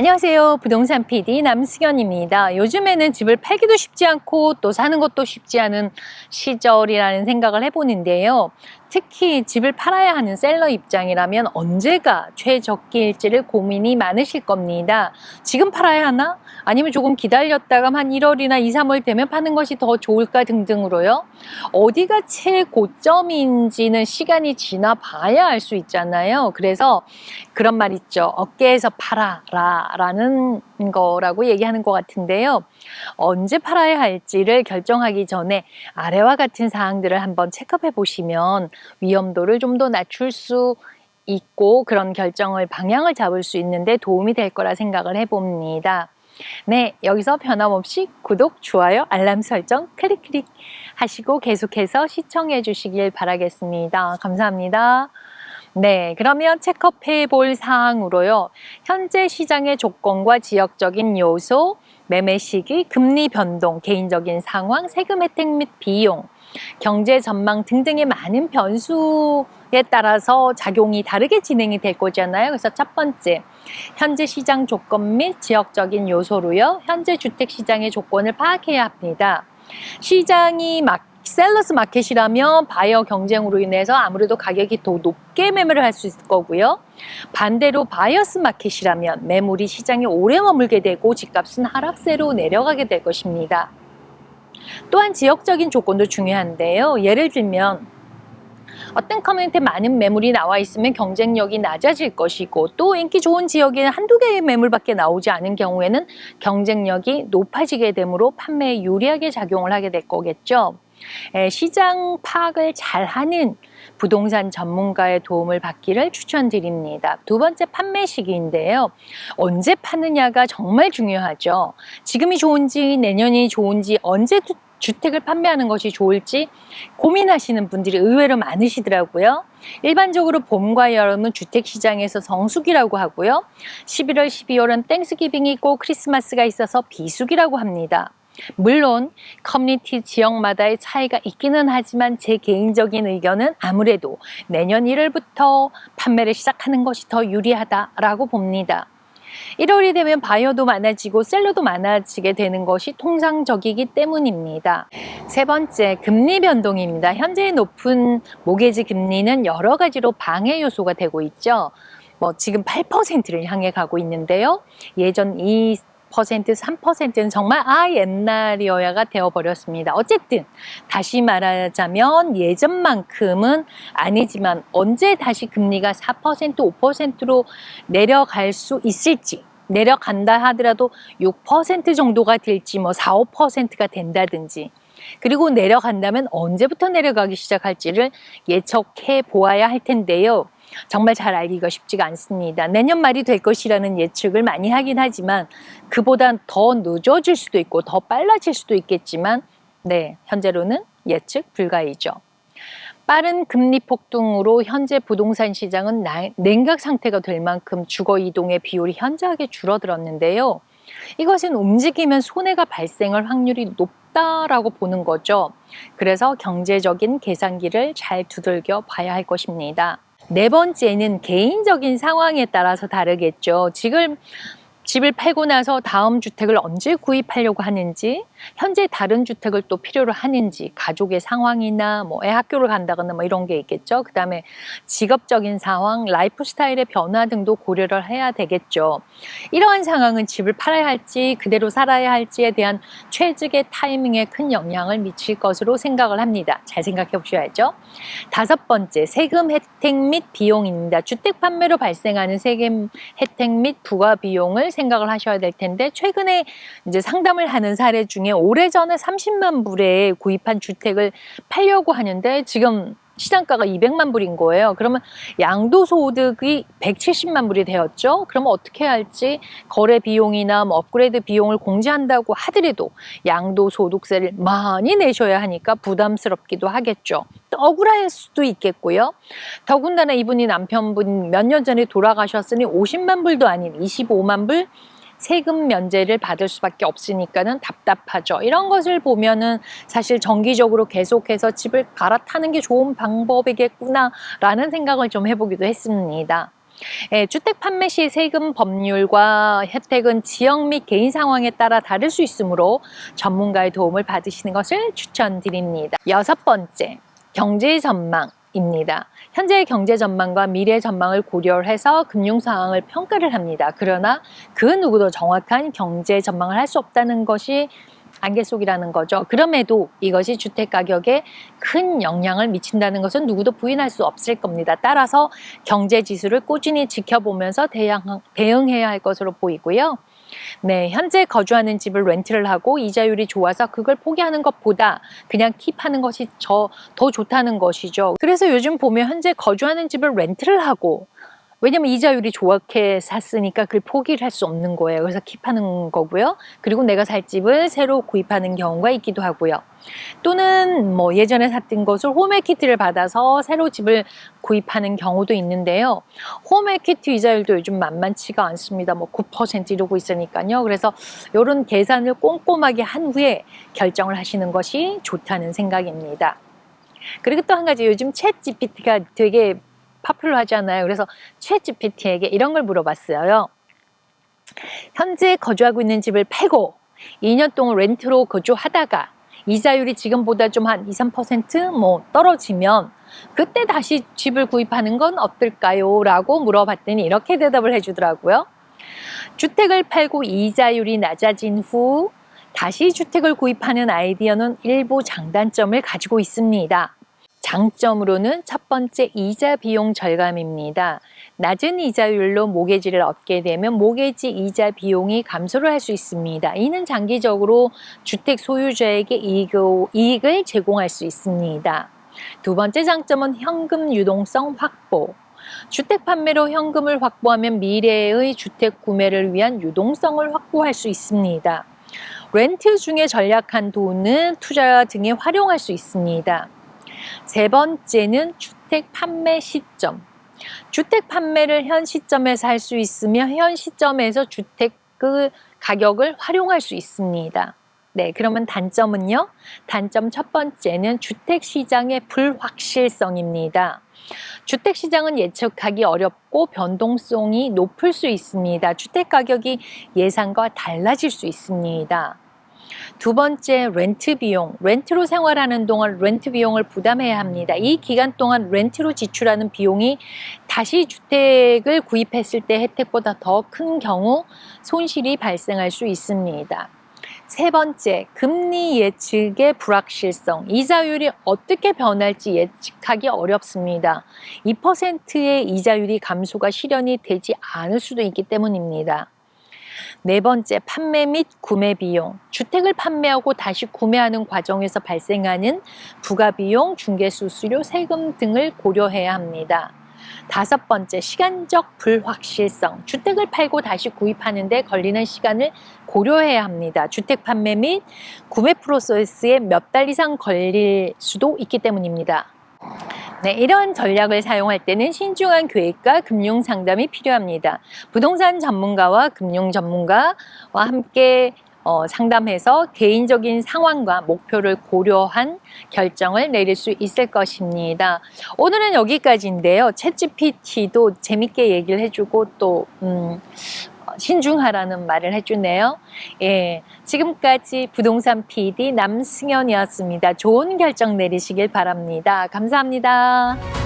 안녕하세요. 부동산 PD 남승현입니다. 요즘에는 집을 팔기도 쉽지 않고 또 사는 것도 쉽지 않은 시절이라는 생각을 해보는데요. 특히 집을 팔아야 하는 셀러 입장이라면 언제가 최적기일지를 고민이 많으실 겁니다. 지금 팔아야 하나? 아니면 조금 기다렸다가 한 1월이나 2, 3월 되면 파는 것이 더 좋을까 등등으로요. 어디가 최고점인지는 시간이 지나 봐야 알 수 있잖아요. 그래서 그런 말 있죠. 어깨에서 팔아라 라는 거라고 얘기하는 것 같은데요. 언제 팔아야 할지를 결정하기 전에 아래와 같은 사항들을 한번 체크해 보시면 위험도를 좀 더 낮출 수 있고 그런 결정을 방향을 잡을 수 있는데 도움이 될 거라 생각을 해봅니다. 네, 여기서 변함없이 구독, 좋아요, 알람 설정 클릭 하시고 계속해서 시청해 주시길 바라겠습니다. 감사합니다. 네, 그러면 체크해 볼 사항으로요. 현재 시장의 조건과 지역적인 요소, 매매 시기, 금리 변동, 개인적인 상황, 세금 혜택 및 비용, 경제 전망 등등의 많은 변수에 따라서 작용이 다르게 진행이 될 거잖아요. 그래서 첫 번째, 현재 시장 조건 및 지역적인 요소로요. 현재 주택 시장의 조건을 파악해야 합니다. 시장이 셀러스 마켓이라면 바이어 경쟁으로 인해서 아무래도 가격이 더 높게 매매를 할 수 있을 거고요. 반대로 바이어스 마켓이라면 매물이 시장에 오래 머물게 되고 집값은 하락세로 내려가게 될 것입니다. 또한 지역적인 조건도 중요한데요. 예를 들면 어떤 커뮤니티에 많은 매물이 나와 있으면 경쟁력이 낮아질 것이고 또 인기 좋은 지역에 한두 개의 매물밖에 나오지 않은 경우에는 경쟁력이 높아지게 되므로 판매에 유리하게 작용을 하게 될 거겠죠. 시장 파악을 잘하는 부동산 전문가의 도움을 받기를 추천드립니다. 두 번째, 판매 시기인데요. 언제 파느냐가 정말 중요하죠. 지금이 좋은지 내년이 좋은지 언제 주택을 판매하는 것이 좋을지 고민하시는 분들이 의외로 많으시더라고요. 일반적으로 봄과 여름은 주택시장에서 성수기라고 하고요. 11월, 12월은 땡스기빙이 있고 크리스마스가 있어서 비수기라고 합니다. 물론 커뮤니티 지역마다의 차이가 있기는 하지만 제 개인적인 의견은 아무래도 내년 1월부터 판매를 시작하는 것이 더 유리하다라고 봅니다. 1월이 되면 바이어도 많아지고 셀러도 많아지게 되는 것이 통상적이기 때문입니다. 세 번째, 금리 변동입니다. 현재 높은 모기지 금리는 여러 가지로 방해 요소가 되고 있죠. 지금 8%를 향해 가고 있는데요. 예전 2%, 3%는 정말 옛날이어야가 되어버렸습니다. 어쨌든 다시 말하자면 예전만큼은 아니지만 언제 다시 금리가 4%, 5%로 내려갈 수 있을지 내려간다 하더라도 6% 정도가 될지 4, 5%가 된다든지 그리고 내려간다면 언제부터 내려가기 시작할지를 예측해 보아야 할 텐데요. 정말 잘 알기가 쉽지가 않습니다. 내년 말이 될 것이라는 예측을 많이 하긴 하지만 그보단 더 늦어질 수도 있고 더 빨라질 수도 있겠지만 현재로는 예측 불가이죠. 빠른 금리 폭등으로 현재 부동산 시장은 냉각 상태가 될 만큼 주거 이동의 비율이 현저하게 줄어들었는데요. 이것은 움직이면 손해가 발생할 확률이 높다라고 보는 거죠. 그래서 경제적인 계산기를 잘 두들겨 봐야 할 것입니다. 네 번째는 개인적인 상황에 따라서 다르겠죠. 지금 집을 팔고 나서 다음 주택을 언제 구입하려고 하는지, 현재 다른 주택을 또 필요로 하는지, 가족의 상황이나 애 학교를 간다거나 이런 게 있겠죠. 그 다음에 직업적인 상황, 라이프 스타일의 변화 등도 고려를 해야 되겠죠. 이러한 상황은 집을 팔아야 할지 그대로 살아야 할지에 대한 취직의 타이밍에 큰 영향을 미칠 것으로 생각을 합니다. 잘 생각해 보셔야죠. 다섯 번째, 세금 혜택 및 비용입니다. 주택 판매로 발생하는 세금 혜택 및 부가 비용을 생각을 하셔야 될 텐데 최근에 이제 상담을 하는 사례 중에 오래전에 30만 불에 구입한 주택을 팔려고 하는데 지금 시장가가 200만 불인 거예요. 그러면 양도소득이 170만 불이 되었죠. 그러면 어떻게 해야 할지 거래 비용이나 업그레이드 비용을 공제한다고 하더라도 양도소득세를 많이 내셔야 하니까 부담스럽기도 하겠죠. 또 억울할 수도 있겠고요. 더군다나 이분이 남편분 몇 년 전에 돌아가셨으니 50만 불도 아닌 25만 불 세금 면제를 받을 수밖에 없으니까는 답답하죠. 이런 것을 보면은 사실 정기적으로 계속해서 집을 갈아타는 게 좋은 방법이겠구나라는 생각을 좀 해보기도 했습니다. 주택 판매 시 세금 법률과 혜택은 지역 및 개인 상황에 따라 다를 수 있으므로 전문가의 도움을 받으시는 것을 추천드립니다. 6번째, 경제 전망입니다. 현재의 경제 전망과 미래 전망을 고려해서 금융 상황을 평가를 합니다. 그러나 그 누구도 정확한 경제 전망을 할 수 없다는 것이 안개 속이라는 거죠. 그럼에도 이것이 주택 가격에 큰 영향을 미친다는 것은 누구도 부인할 수 없을 겁니다. 따라서 경제 지수를 꾸준히 지켜보면서 대응해야 할 것으로 보이고요. 네, 현재 거주하는 집을 렌트를 하고 이자율이 좋아서 그걸 포기하는 것보다 그냥 킵하는 것이 더 좋다는 것이죠. 그래서 요즘 보면 현재 거주하는 집을 렌트를 하고, 왜냐면 이자율이 좋게 샀으니까 그걸 포기를 할 수 없는 거예요. 그래서 킵하는 거고요. 그리고 내가 살 집을 새로 구입하는 경우가 있기도 하고요. 또는 뭐 예전에 샀던 것을 홈에퀴티를 받아서 새로 집을 구입하는 경우도 있는데요. 홈에퀴티 이자율도 요즘 만만치가 않습니다. 뭐 9% 이러고 있으니까요. 그래서 이런 계산을 꼼꼼하게 한 후에 결정을 하시는 것이 좋다는 생각입니다. 그리고 또 한 가지, 요즘 챗 GPT가 되게 파퓰러하잖아요. 그래서 챗 GPT에게 이런 걸 물어봤어요. 현재 거주하고 있는 집을 팔고 2년 동안 렌트로 거주하다가 이자율이 지금보다 좀 한 2, 3% 떨어지면 그때 다시 집을 구입하는 건 어떨까요? 라고 물어봤더니 이렇게 대답을 해주더라고요. 주택을 팔고 이자율이 낮아진 후 다시 주택을 구입하는 아이디어는 일부 장단점을 가지고 있습니다. 장점으로는 첫 번째, 이자 비용 절감입니다. 낮은 이자율로 모기지를 얻게 되면 모기지 이자 비용이 감소를 할 수 있습니다. 이는 장기적으로 주택 소유자에게 이익을 제공할 수 있습니다. 두 번째 장점은 현금 유동성 확보. 주택 판매로 현금을 확보하면 미래의 주택 구매를 위한 유동성을 확보할 수 있습니다. 렌트 중에 절약한 돈은 투자 등에 활용할 수 있습니다. 세 번째는 주택 판매 시점. 주택 판매를 현 시점에서 할 수 있으며 현 시점에서 주택 그 가격을 활용할 수 있습니다. 네, 그러면 단점은요? 단점 첫 번째는 주택 시장의 불확실성입니다. 주택 시장은 예측하기 어렵고 변동성이 높을 수 있습니다. 주택 가격이 예상과 달라질 수 있습니다. 두 번째, 렌트 비용. 렌트로 생활하는 동안 렌트 비용을 부담해야 합니다. 이 기간 동안 렌트로 지출하는 비용이 다시 주택을 구입했을 때 혜택보다 더 큰 경우 손실이 발생할 수 있습니다. 세 번째, 금리 예측의 불확실성. 이자율이 어떻게 변할지 예측하기 어렵습니다. 2%의 이자율이 감소가 실현이 되지 않을 수도 있기 때문입니다. 네 번째, 판매 및 구매 비용. 주택을 판매하고 다시 구매하는 과정에서 발생하는 부가비용, 중개수수료, 세금 등을 고려해야 합니다. 다섯 번째, 시간적 불확실성. 주택을 팔고 다시 구입하는 데 걸리는 시간을 고려해야 합니다. 주택 판매 및 구매 프로세스에 몇 달 이상 걸릴 수도 있기 때문입니다. 네, 이런 전략을 사용할 때는 신중한 계획과 금융 상담이 필요합니다. 부동산 전문가와 금융 전문가와 함께 상담해서 개인적인 상황과 목표를 고려한 결정을 내릴 수 있을 것입니다. 오늘은 여기까지인데요. 챗GPT도 재밌게 얘기를 해주고 또 신중하라는 말을 해주네요. 예, 지금까지 부동산 PD 남승현이었습니다. 좋은 결정 내리시길 바랍니다. 감사합니다.